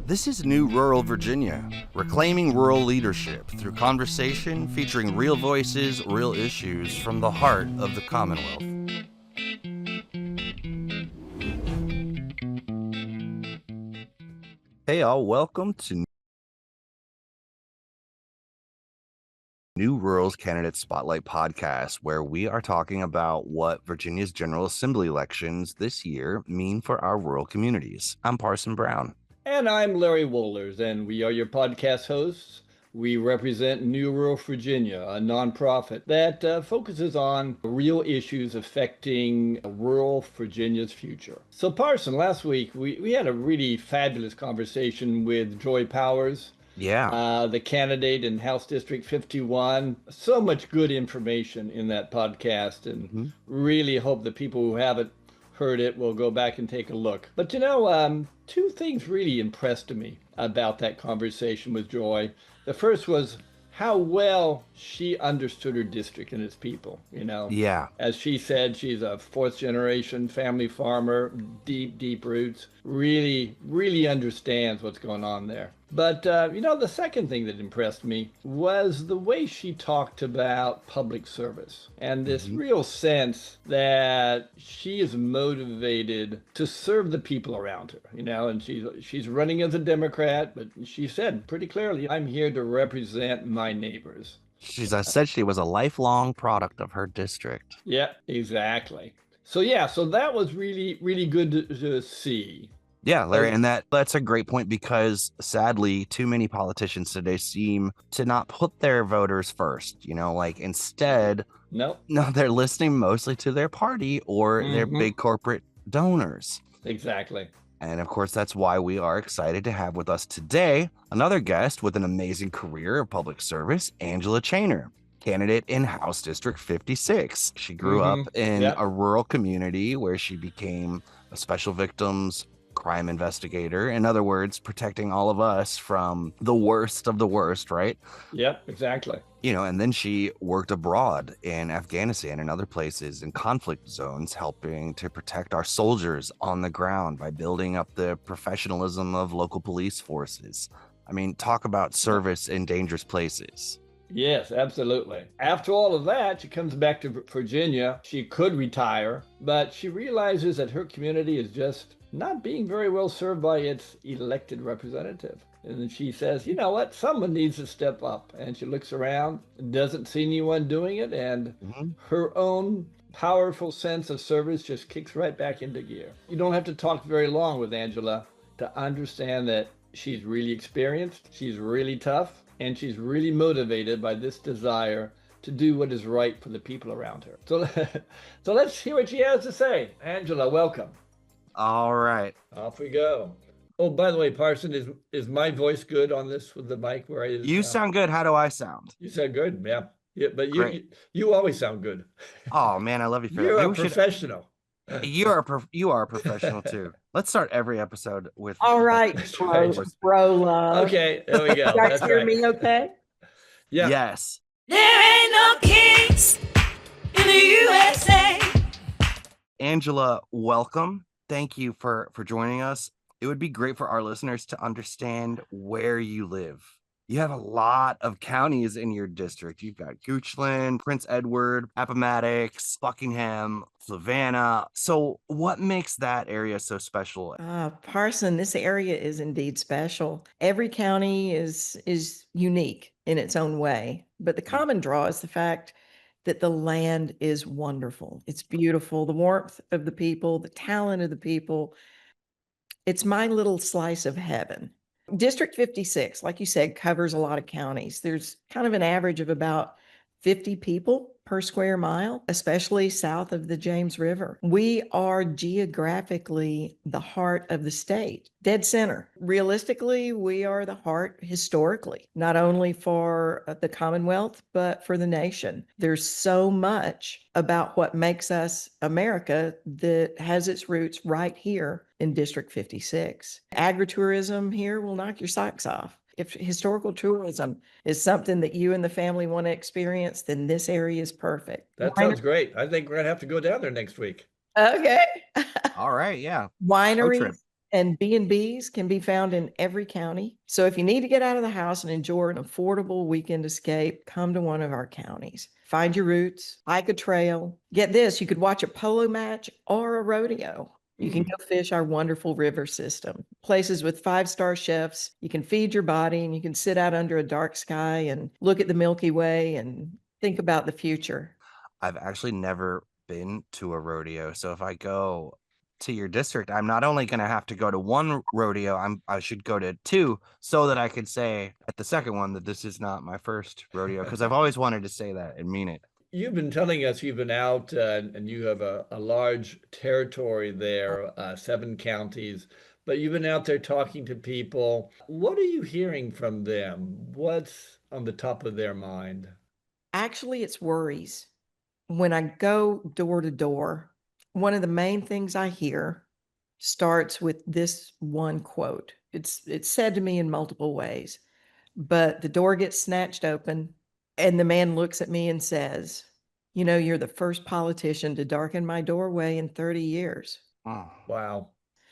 This is New Rural Virginia, reclaiming rural leadership through conversation featuring real voices, real issues from the heart of the Commonwealth. Hey all, welcome to New Rural's Candidate Spotlight Podcast, where we are talking about what Virginia's General Assembly elections this year mean for our rural communities. I'm Parson Brown. And I'm Larry Wohlers, and we are your podcast hosts. We represent New Rural Virginia, a nonprofit that focuses on real issues affecting rural Virginia's future. So, Parson, last week we had a really fabulous conversation with Joy Powers, the candidate in House District 51. So much good information in that podcast, and really hope that people who haven't heard it will go back and take a look. But two things really impressed me about that conversation with Joy. The first was how well she understood her district and its people. As she said, she's a fourth generation family farmer, deep roots, really understands what's going on there. But the second thing that impressed me was the way she talked about public service and this real sense that she is motivated to serve the people around her, and she's running as a Democrat, but she said pretty clearly, I'm here to represent my neighbors. She was a lifelong product of her district. Yeah, exactly. So that was really good to see. Yeah, Larry, and that's a great point because sadly, too many politicians today seem to not put their voters first, instead, no, they're listening mostly to their party or their big corporate donors. Exactly. And of course, that's why we are excited to have with us today another guest with an amazing career of public service, Angela Chainer, candidate in House District 56. She grew up in a rural community where she became a special victims crime investigator. In other words, protecting all of us from the worst of the worst, right? Yep, exactly. And then she worked abroad in Afghanistan and other places in conflict zones, helping to protect our soldiers on the ground by building up the professionalism of local police forces. I mean, talk about service in dangerous places. Yes, absolutely. After all of that, she comes back to Virginia. She could retire, but she realizes that her community is just not being very well served by its elected representative. And then she says, you know what, someone needs to step up. And she looks around, doesn't see anyone doing it, and her own powerful sense of service just kicks right back into gear. You don't have to talk very long with Angela to understand that she's really experienced, she's really tough, and she's really motivated by this desire to do what is right for the people around her. So let's hear what she has to say. Angela, welcome. All right. Off we go. Oh, by the way, Parson, is my voice good on this with the mic where I is? You sound good. How do I sound? You sound good, yeah. But you always sound good. Oh man, I love you for You're a professional. You are a professional too. Let's start every episode with. All right, bro love. Okay, there we go. You guys hear me okay? Yeah. Yes. There ain't no kings in the USA. Angela, welcome. Thank you for joining us. It would be great for our listeners to understand where you live. You have a lot of counties in your district. You've got Goochland, Prince Edward, Appomattox, Buckingham, Savannah. So what makes that area so special? Parson, this area is indeed special. Every county is unique in its own way, but the common draw is the fact that the land is wonderful. It's beautiful. The warmth of the people, the talent of the people. It's my little slice of heaven. District 56, like you said, covers a lot of counties. There's kind of an average of about 50 people per square mile, especially south of the James River. We are geographically the heart of the state, dead center. Realistically, we are the heart historically, not only for the Commonwealth, but for the nation. There's so much about what makes us America that has its roots right here in District 56. Agritourism here will knock your socks off. If historical tourism is something that you and the family want to experience, then this area is perfect. That sounds great. I think we're going to have to go down there next week. Okay. All right. Yeah. Wineries And B&Bs can be found in every county. So if you need to get out of the house and enjoy an affordable weekend escape, come to one of our counties. Find your roots, hike a trail. Get this, you could watch a polo match or a rodeo. You can go fish our wonderful river system, places with 5-star chefs. You can feed your body and you can sit out under a dark sky and look at the Milky Way and think about the future. I've actually never been to a rodeo. So if I go to your district, I'm not only going to have to go to one rodeo, I should go to two so that I could say at the second one that this is not my first rodeo, because I've always wanted to say that and mean it. You've been telling us you've been out and you have a large territory there, 7 counties, but you've been out there talking to people. What are you hearing from them? What's on the top of their mind? Actually, it's worries. When I go door to door, one of the main things I hear starts with this one quote. It's said to me in multiple ways, but the door gets snatched open and the man looks at me and says, "You know, you're the first politician to darken my doorway in 30 years." Oh, Wow.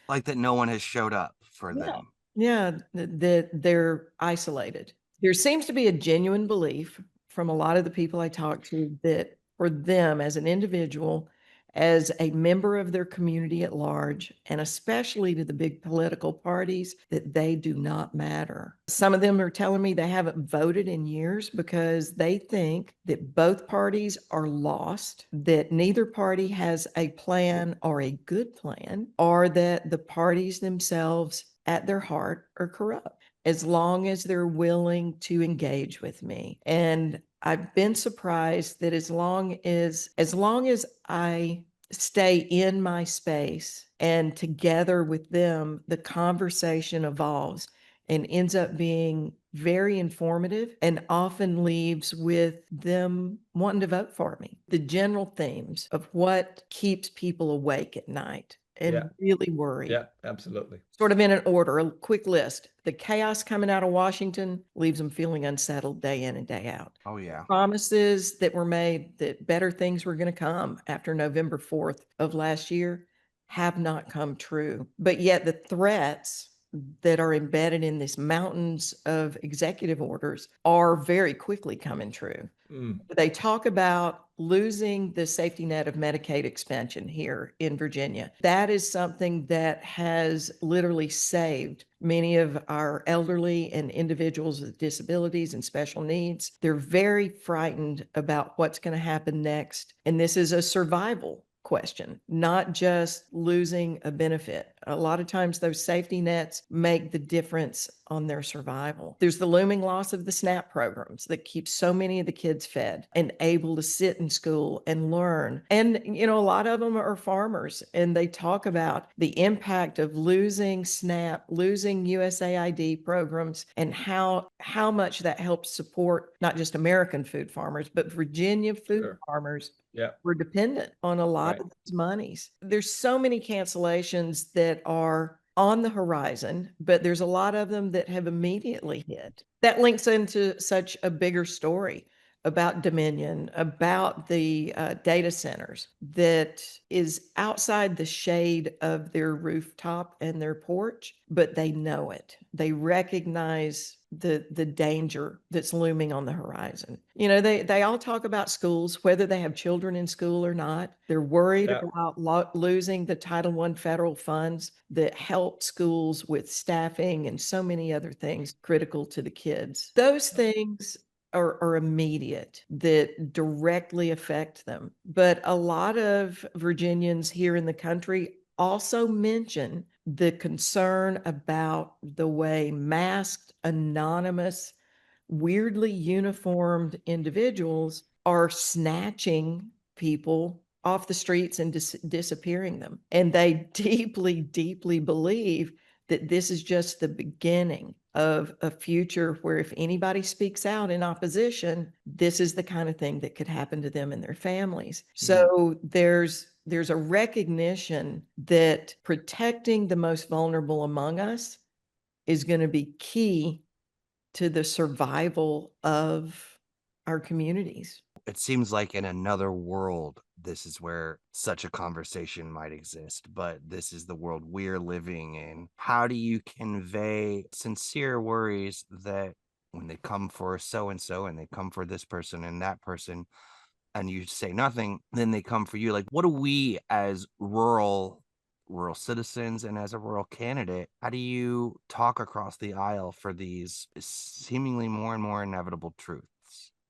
like that no one has showed up for Yeah. them. Yeah, that they're isolated. There seems to be a genuine belief from a lot of the people I talk to that for them as an individual, as a member of their community at large, and especially to the big political parties, that they do not matter. Some of them are telling me they haven't voted in years because they think that both parties are lost, that neither party has a plan or a good plan, or that the parties themselves at their heart are corrupt, as long as they're willing to engage with me. And I've been surprised that as long as I stay in my space and together with them, the conversation evolves and ends up being very informative and often leaves with them wanting to vote for me. The general themes of what keeps people awake at night and Yeah. really worried. Yeah, absolutely. Sort of in an order, a quick list. The chaos coming out of Washington leaves them feeling unsettled day in and day out. Oh, yeah. Promises that were made that better things were going to come after November 4th of last year have not come true. But yet the threats that are embedded in these mountains of executive orders are very quickly coming true. They talk about losing the safety net of Medicaid expansion here in Virginia. That is something that has literally saved many of our elderly and individuals with disabilities and special needs. They're very frightened about what's going to happen next. And this is a survival question, not just losing a benefit. A lot of times those safety nets make the difference on their survival. There's the looming loss of the SNAP programs that keep so many of the kids fed and able to sit in school and learn. And, you know, a lot of them are farmers and they talk about the impact of losing SNAP, losing USAID programs, and how much that helps support not just American food farmers, but Virginia food Sure. farmers. Yeah. We're dependent on a lot Right. of these monies. There's so many cancellations that are on the horizon, but there's a lot of them that have immediately hit. That links into such a bigger story about Dominion, about the data centers that is outside the shade of their rooftop and their porch, but they know it. They recognize the danger that's looming on the horizon. You know, they all talk about schools, whether they have children in school or not. They're worried Yeah. about losing the Title I federal funds that help schools with staffing and so many other things critical to the kids. Those things are immediate, that directly affect them. But a lot of Virginians here in the country also mention the concern about the way masked, anonymous, weirdly uniformed individuals are snatching people off the streets and disappearing them. And they deeply, deeply believe that this is just the beginning of a future where if anybody speaks out in opposition, this is the kind of thing that could happen to them and their families. So there's a recognition that protecting the most vulnerable among us is going to be key to the survival of our communities. It seems like in another world, this is where such a conversation might exist, but this is the world we're living in. How do you convey sincere worries that when they come for so and so and they come for this person and that person, and you say nothing, then they come for you? Like, what do we as rural citizens and as a rural candidate, how do you talk across the aisle for these seemingly more and more inevitable truths?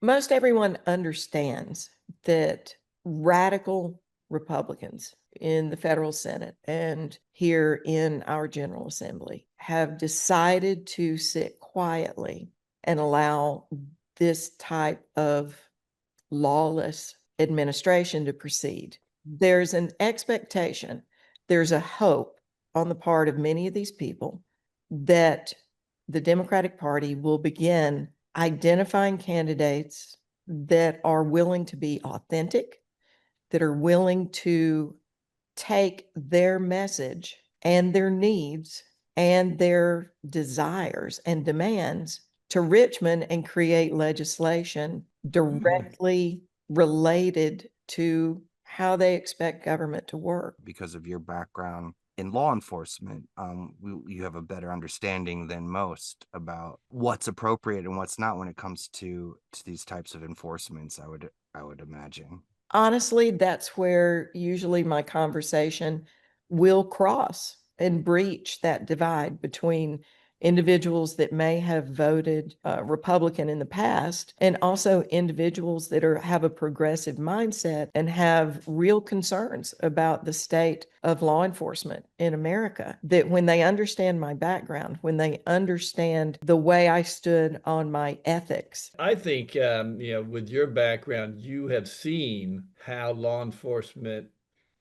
Most everyone understands that radical Republicans in the federal Senate and here in our General Assembly have decided to sit quietly and allow this type of lawless administration to proceed. There's an expectation, there's a hope on the part of many of these people that the Democratic Party will begin identifying candidates that are willing to be authentic, that are willing to take their message and their needs and their desires and demands to Richmond and create legislation directly related to how they expect government to work. Because of your background in law enforcement, you have a better understanding than most about what's appropriate and what's not when it comes to these types of enforcements, I would imagine. Honestly, that's where usually my conversation will cross and breach that divide between individuals that may have voted Republican in the past and also individuals that have a progressive mindset and have real concerns about the state of law enforcement in America. That when they understand my background, when they understand the way I stood on my ethics. I think, with your background, you have seen how law enforcement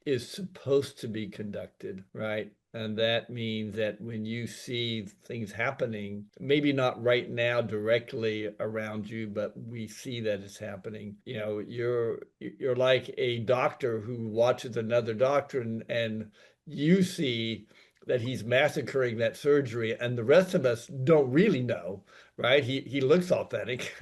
is supposed to be conducted, right? And that means that when you see things happening, maybe not right now directly around you, but we see that it's happening. You're like a doctor who watches another doctor, and you see that he's massacring that surgery, and the rest of us don't really know, right? He looks authentic,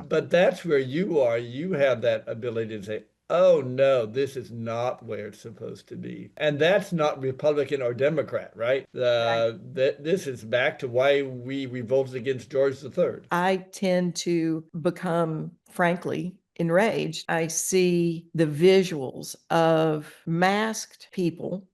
but that's where you are. You have that ability to say, oh no, this is not where it's supposed to be. And that's not Republican or Democrat, right? This is back to why we revolted against George III. I tend to become, frankly, enraged. I see the visuals of masked people,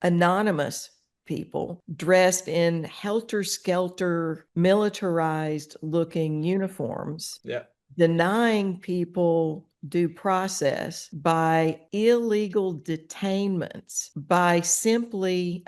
anonymous people dressed in helter-skelter, militarized looking uniforms, Yeah. denying people due process by illegal detainments, by simply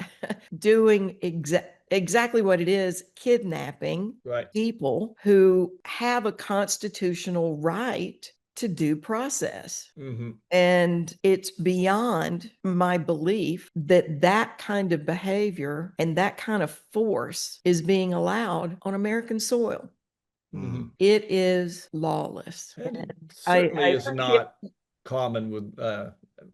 doing exactly what it is, kidnapping Right. people who have a constitutional right to due process. Mm-hmm. And it's beyond my belief that that kind of behavior and that kind of force is being allowed on American soil. Mm-hmm. It is lawless. And it I certainly is appreciate- not common with,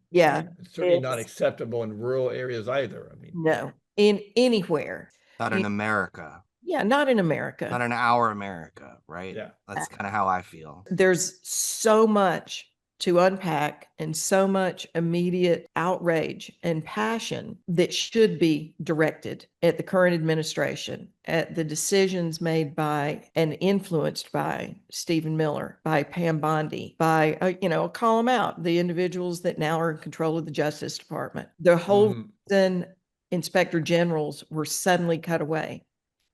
yeah, certainly not it's acceptable in rural areas either. I mean, no, in anywhere. Not in America, Yeah, not in America. not in our America, right? yeah. That's kind of how I feel. There's so much to unpack and so much immediate outrage and passion that should be directed at the current administration, at the decisions made by and influenced by Stephen Miller, by Pam Bondi, by, I'll call them out, the individuals that now are in control of the Justice Department. The whole reason inspector generals were suddenly cut away,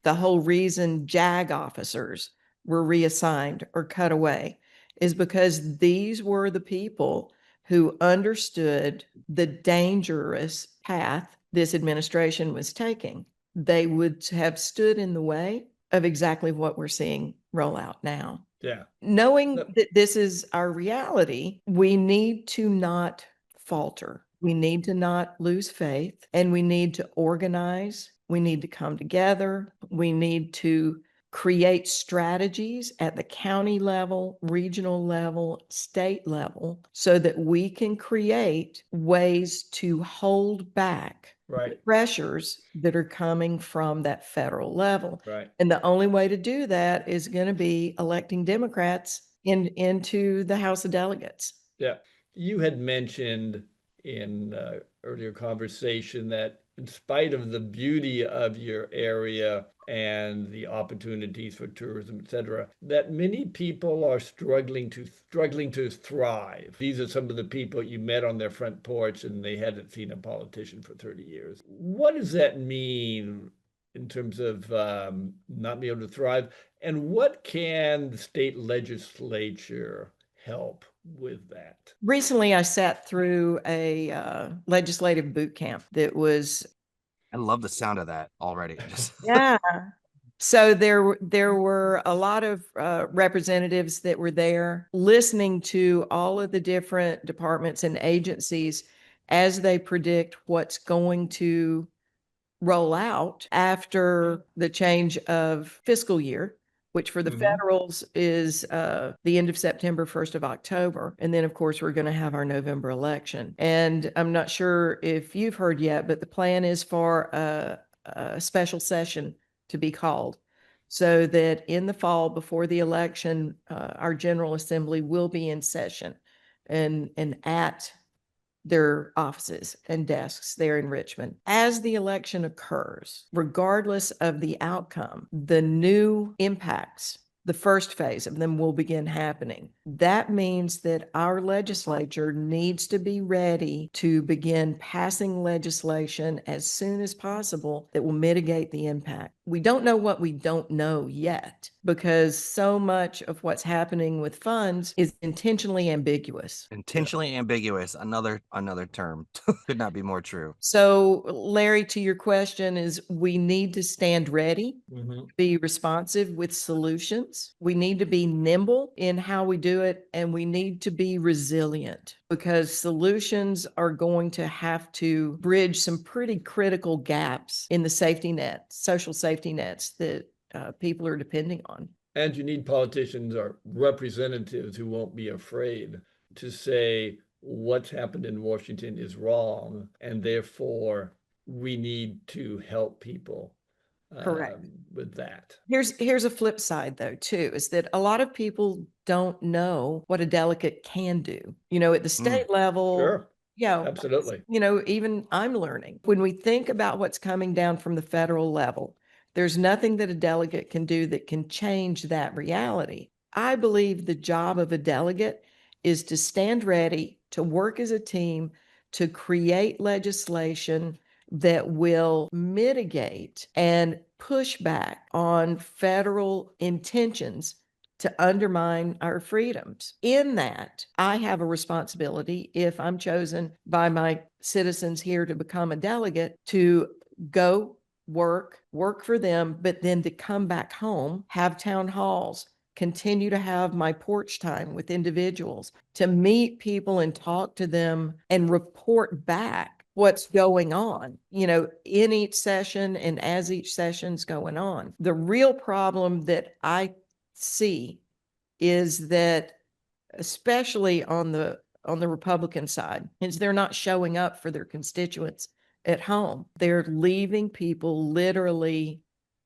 the whole reason JAG officers were reassigned or cut away is because these were the people who understood the dangerous path this administration was taking. They would have stood in the way of exactly what we're seeing roll out now. Yeah. Knowing that this is our reality, we need to not falter. We need to not lose faith, and we need to organize. We need to come together. We need to create strategies at the county level, regional level, state level, so that we can create ways to hold back the pressures that are coming from that federal level. Right. And the only way to do that is going to be electing Democrats into the House of Delegates. Yeah. You had mentioned in earlier conversation that in spite of the beauty of your area and the opportunities for tourism, etc., that many people are struggling to thrive. These are some of the people you met on their front porch and they hadn't seen a politician for 30 years. What does that mean in terms of not being able to thrive? And what can the state legislature help with that? Recently, I sat through a legislative boot camp that was I love the sound of that already. Just yeah. So there were a lot of representatives that were there listening to all of the different departments and agencies as they predict what's going to roll out after the change of fiscal year, which for the federals is the end of September, 1st of October. And then, of course, we're going to have our November election. And I'm not sure if you've heard yet, but the plan is for a special session to be called so that in the fall before the election, our General Assembly will be in session and at their offices and desks there in Richmond. As the election occurs, regardless of the outcome, the new impacts, the first phase of them will begin happening. That means that our legislature needs to be ready to begin passing legislation as soon as possible that will mitigate the impact. We don't know what we don't know yet because so much of what's happening with funds is intentionally ambiguous. intentionally ambiguous. Another term could not be more true. So, Larry, to your question is we need to stand ready, be responsive with solutions. We need to be nimble in how we do it, and we need to be resilient because solutions are going to have to bridge some pretty critical gaps in the safety net, social safety nets that people are depending on. And you need politicians or representatives who won't be afraid to say what's happened in Washington is wrong, and therefore we need to help people Correct. with that. Here's a flip side though, too, is that a lot of people don't know what a delegate can do. At the state level, Sure, yeah, absolutely. even I'm learning. When we think about what's coming down from the federal level, there's nothing that a delegate can do that can change that reality. I believe the job of a delegate is to stand ready, to work as a team, to create legislation that will mitigate and push back on federal intentions to undermine our freedoms. In that, I have a responsibility, if I'm chosen by my citizens here to become a delegate, to go work for them, but then to come back home, have town halls, continue to have my porch time with individuals, to meet people and talk to them and report back what's going on, in each session and as each session's going on. The real problem that I see is that, especially on the Republican side, is they're not showing up for their constituents at home. They're leaving people literally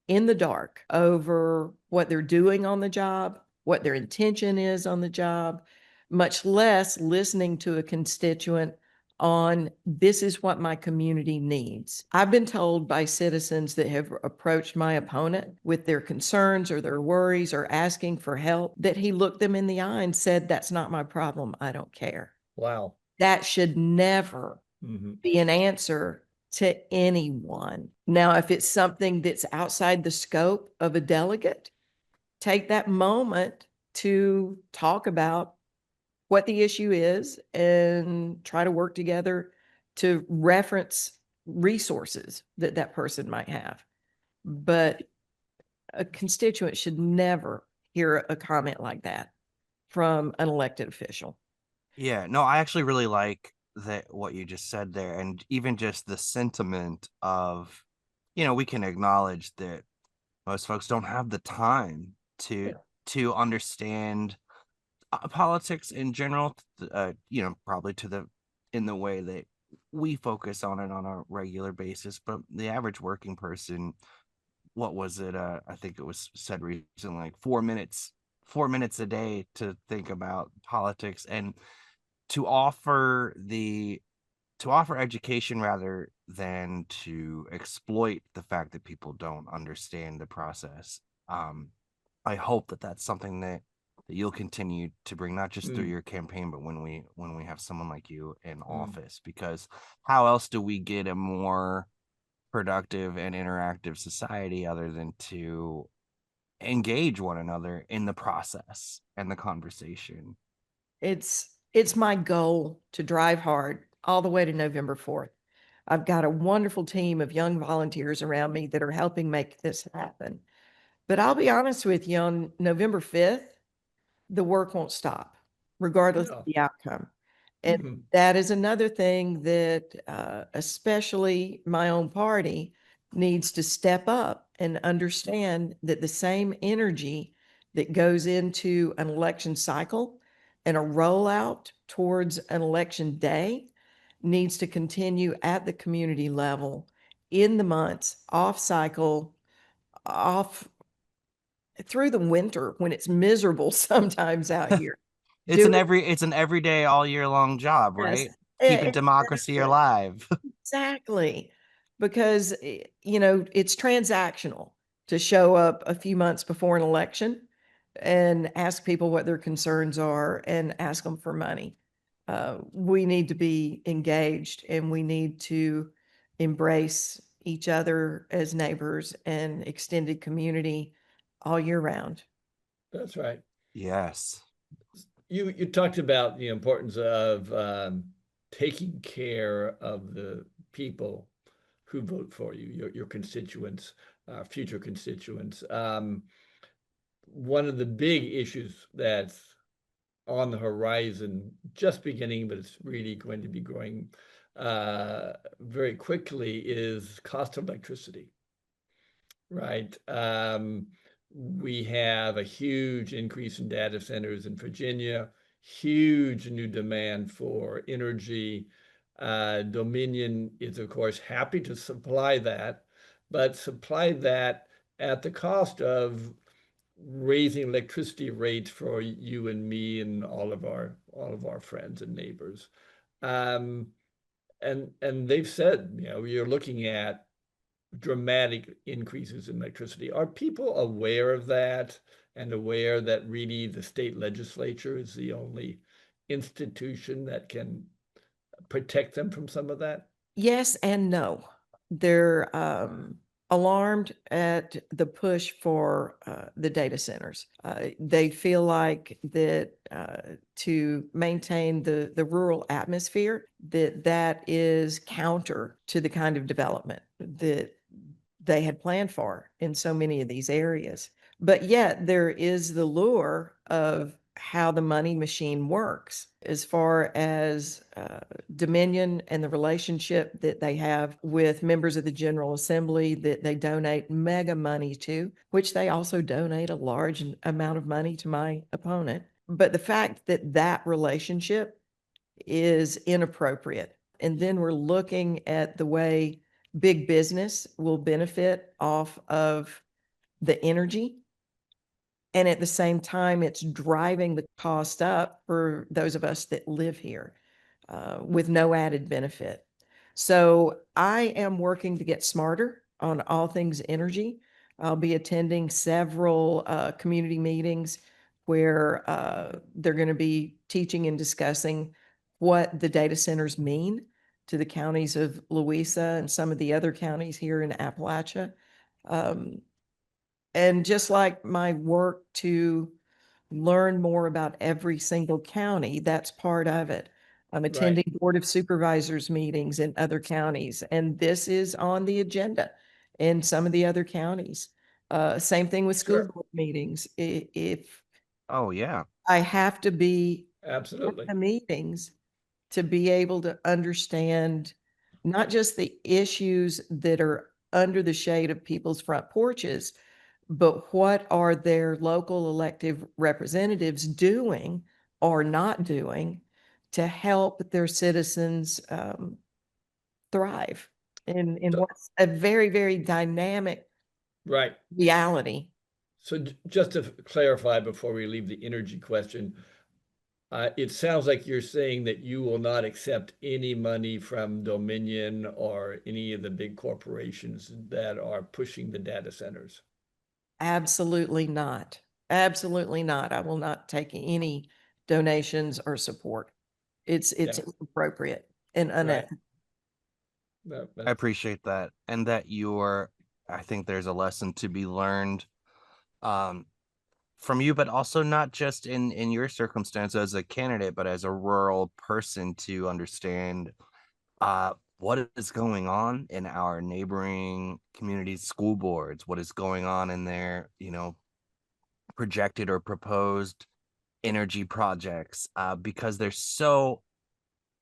in the dark over what they're doing on the job, what their intention is on the job, much less listening to a constituent on this is what my community needs. I've been told by citizens that have approached my opponent with their concerns or their worries or asking for help that he looked them in the eye and said, "That's not my problem. I don't care." Wow. That should never be an answer to anyone. Now, if it's something that's outside the scope of a delegate, take that moment to talk about what the issue is and try to work together to reference resources that that person might have. But a constituent should never hear a comment like that from an elected official. Yeah, no, I actually really like that what you just said there, and even just the sentiment of, we can acknowledge that most folks don't have the time to understand politics in general, probably in the way that we focus on it on a regular basis, but the average working person, what was it? I think it was said recently, like 4 minutes 4 minutes a day to think about politics and to offer the to offer education rather than to exploit the fact that people don't understand the process. Um, I hope that that's something that you'll continue to bring, not just through Mm, your campaign, but when we have someone like you in mm. office. Because how else do we get a more productive and interactive society other than to engage one another in the process and the conversation? It's my goal to drive hard all the way to November 4th. I've got a wonderful team of young volunteers around me that are helping make this happen. But I'll be honest with you, on November 5th, the work won't stop, regardless of No. the outcome. And Mhm. that is another thing that, especially my own party, needs to step up and understand that the same energy that goes into an election cycle and a rollout towards an election day needs to continue at the community level in the months off cycle, off through the winter when it's miserable sometimes out here. It's Do an it. everyday all year long job, Yes. right? Keeping democracy Exactly. alive. Exactly. Because, you know, it's transactional to show up a few months before an election and ask people what their concerns are and ask them for money. We need to be engaged and we need to embrace each other as neighbors and extended community all year round. That's right. Yes. You talked about the importance of taking care of the people who vote for you, your constituents, future constituents. One of the big issues that's on the horizon, just beginning, but it's really going to be growing very quickly, is cost of electricity, right? We have a huge increase in data centers in Virginia, huge new demand for energy. Dominion is, of course, happy to supply that, but supply that at the cost of raising electricity rates for you and me and all of our friends and neighbors. Um, and they've said, you're looking at dramatic increases in electricity. Are people aware of that and aware that really the state legislature is the only institution that can protect them from some of that? Yes and no. They're alarmed at the push for the data centers. They feel like that to maintain the rural atmosphere, that is counter to the kind of development that they had planned for in so many of these areas. But yet there is the lure of how the money machine works as far as Dominion and the relationship that they have with members of the General Assembly that they donate mega money to, which they also donate a large amount of money to my opponent. But the fact that that relationship is inappropriate. And then we're looking at the way big business will benefit off of the energy. And at the same time, it's driving the cost up for those of us that live here with no added benefit. So I am working to get smarter on all things energy. I'll be attending several community meetings where they're going to be teaching and discussing what the data centers mean to the counties of Louisa and some of the other counties here in Appalachia. Um, and just like my work to learn more about every single county, that's part of it. I'm Right. attending Board of Supervisors meetings in other counties, and this is on the agenda in some of the other counties. Same thing with school Sure. board meetings. If Oh yeah. I have to be at Absolutely. the meetings to be able to understand not just the issues that are under the shade of people's front porches, but what are their local elective representatives doing or not doing to help their citizens thrive in So, what's a very, very dynamic right. reality. So just to clarify before we leave the energy question, it sounds like you're saying that you will not accept any money from Dominion or any of the big corporations that are pushing the data centers. Absolutely not. Absolutely not. I will not take any donations or support. It's Yeah, inappropriate and right. unethical. I appreciate that. And that I think there's a lesson to be learned um, from you, but also not just in your circumstance as a candidate, but as a rural person to understand what is going on in our neighboring communities, school boards, what is going on in their, projected or proposed energy projects, because the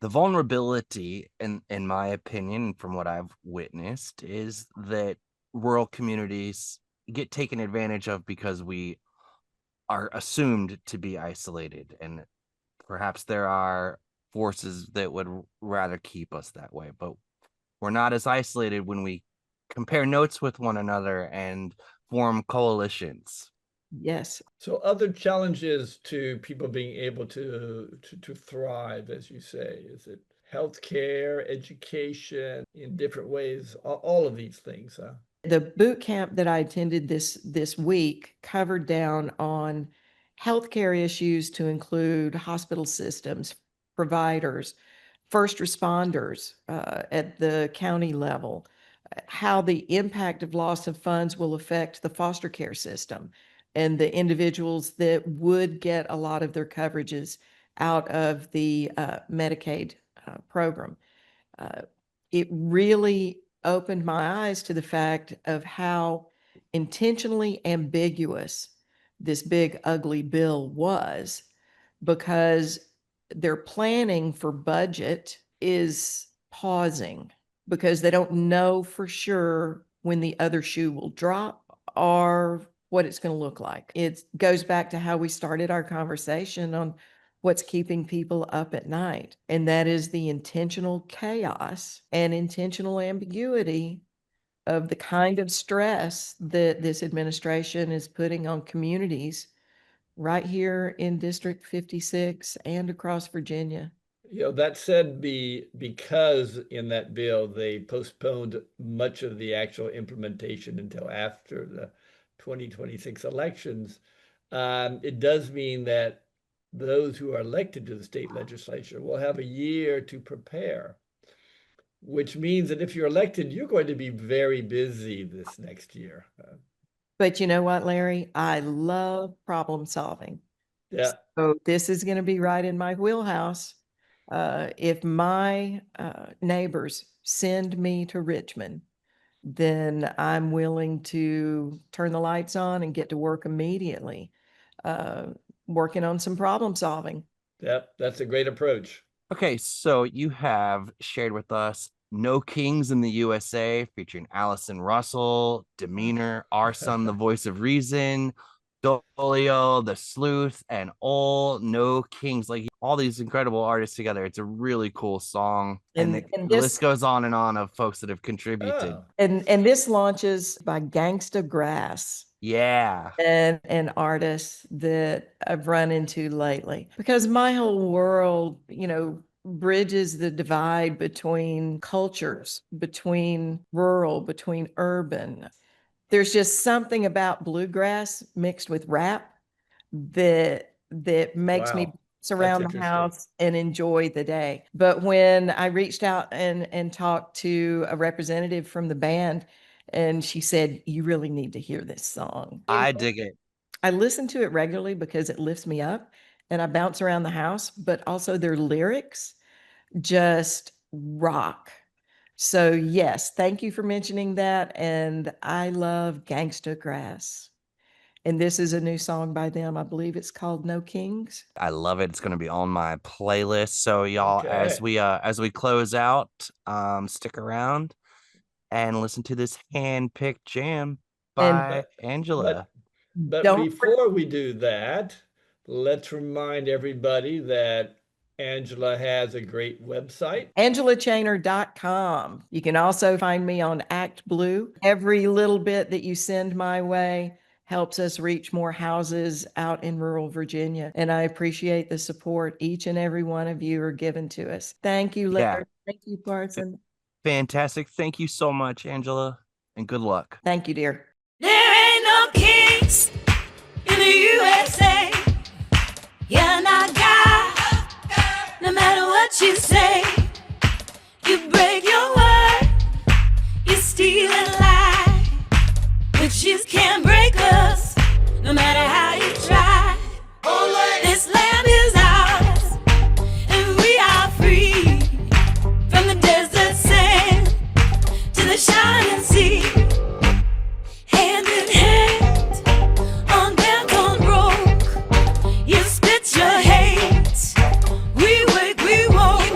vulnerability, in my opinion, from what I've witnessed, is that rural communities get taken advantage of because we are assumed to be isolated, and perhaps there are forces that would rather keep us that way, but we're not as isolated when we compare notes with one another and form coalitions. Yes. So other challenges to people being able to thrive, as you say, is it healthcare, education in different ways, all of these things, huh? The boot camp that I attended this week covered down on healthcare issues to include hospital systems, providers, first responders at the county level, how the impact of loss of funds will affect the foster care system and the individuals that would get a lot of their coverages out of the Medicaid program. Uh, it really opened my eyes to the fact of how intentionally ambiguous this big, ugly bill was, because their planning for budget is pausing because they don't know for sure when the other shoe will drop or what it's going to look like. It goes back to how we started our conversation on what's keeping people up at night. And that is the intentional chaos and intentional ambiguity of the kind of stress that this administration is putting on communities right here in District 56 and across Virginia. That said, because in that bill, they postponed much of the actual implementation until after the 2026 elections. It does mean that those who are elected to the state legislature will have a year to prepare, which means that if you're elected, you're going to be very busy this next year. But you know what, Larry? I love problem solving. Yeah, So this is going to be right in my wheelhouse. If my neighbors send me to Richmond, then I'm willing to turn the lights on and get to work immediately, uh, working on some problem solving. that's a great approach. Okay, so you have shared with us No Kings in the USA, featuring Allison Russell, Demeanor, Our Son, the Voice of Reason, Dolio, The Sleuth, and all No Kings. Like all these incredible artists together. It's a really cool song. And And the list this goes on and on of folks that have contributed. Oh, and this launches by Gangsta Grass. Yeah. And an artist that I've run into lately, because my whole world, bridges the divide between cultures, between rural, between urban. There's just something about bluegrass mixed with rap that makes me wow. surround the Interesting. house and enjoy the day. But when I reached out and talked to a representative from the band, and she said, "You really need to hear this song." I dig it. I listen to it regularly because it lifts me up and I bounce around the house, but also their lyrics just rock. So yes, thank you for mentioning that. And I love Gangsta Grass. And this is a new song by them. I believe it's called No Kings. I love it. It's going to be on my playlist. So y'all, Okay. as we close out, stick around and listen to this hand-picked jam And by But Angela. but but don't before we do that, let's remind everybody that Angela has a great website. AngelaChainer.com. You can also find me on Act Blue. Every little bit that you send my way helps us reach more houses out in rural Virginia. And I appreciate the support each and every one of you are giving to us. Thank you, Larry. Thank you, Parson. Fantastic. Thank you so much, Angela, and good luck. Thank you, dear. There ain't no kings in the USA. You're not God, no matter what you say. You break your word, you steal and lie, but you can't break us, no matter how you try. This land is ours, and we are free, from the desert sand to the shining sea. Hand in hand, on bent, on broke, you spit your hate. We wake, we woke,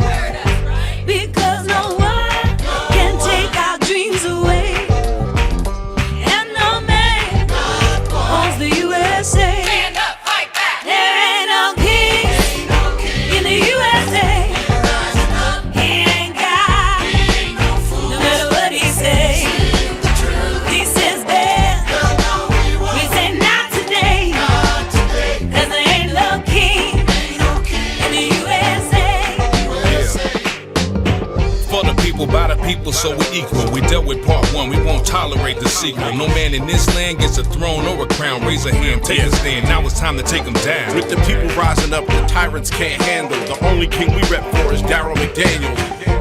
because no one can take our dreams away. And no man owns the USA. There ain't no king in the USA. He ain't God, no matter what he say. He says then, we say not today, 'cause there ain't no king in the USA. For the people, by the people, so we equal. We dealt with part one, we won't tolerate the sequel. No man in this land gets a throne or a crown. Raise a hand, take a stand, now it's time to take them down. With the people rising up, the tyrants can't handle. The only king we rep for is Daryl McDaniel.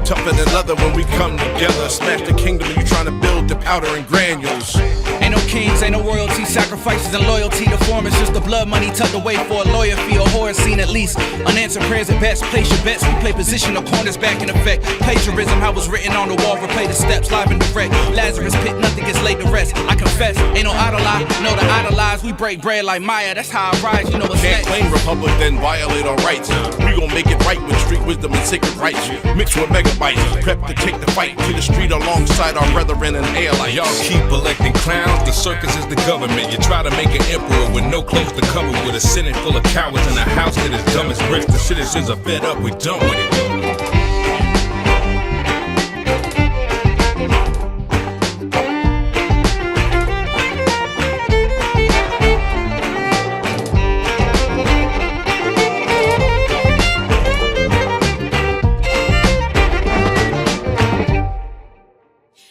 Tougher than leather when we come together. Smash the kingdom and you trying to build the powder and granules. Ain't no kings, ain't no royalty, sacrifices and loyalty to form. It's just the blood money tucked away for a lawyer fee or horror scene at least. Unanswered prayers at best, place your bets. We play position, the corners back in effect. Plagiarism, how was written on the wall, replay the steps, live and direct. Lazarus pit, nothing gets laid to rest. I confess, ain't no idolize, no to idolize. We break bread like Maya, that's how I rise, you know what's Can't next. claim republic, then violate our rights. We gon' make it right with street wisdom and sacred rights. Mixed with megabytes, prep to take the fight to the street alongside our brethren and allies. Y'all keep electing clowns, the circus is the government. You try to make an emperor with no clothes to cover, with a senate full of cowards and a house that is dumb as bricks. The citizens are fed up, we done with it.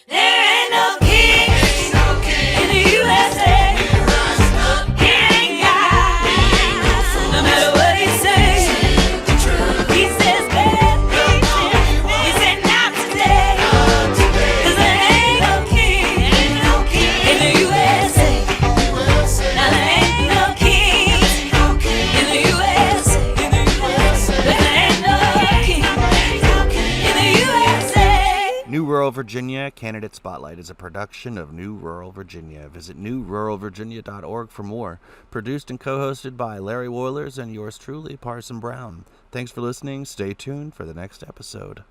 There ain't no king in the USA. He ain't God, no matter what he say. He says bad, he said not today, 'cause there ain't no king in the USA. Now there ain't no king in the USA. There ain't no king in the USA. New Rural Virginia Candidate Spotlight is a production of New Rural Virginia. Visit newruralvirginia.org for more. Produced and co-hosted by Larry Woilers and yours truly, Parson Brown. Thanks for listening. Stay tuned for the next episode.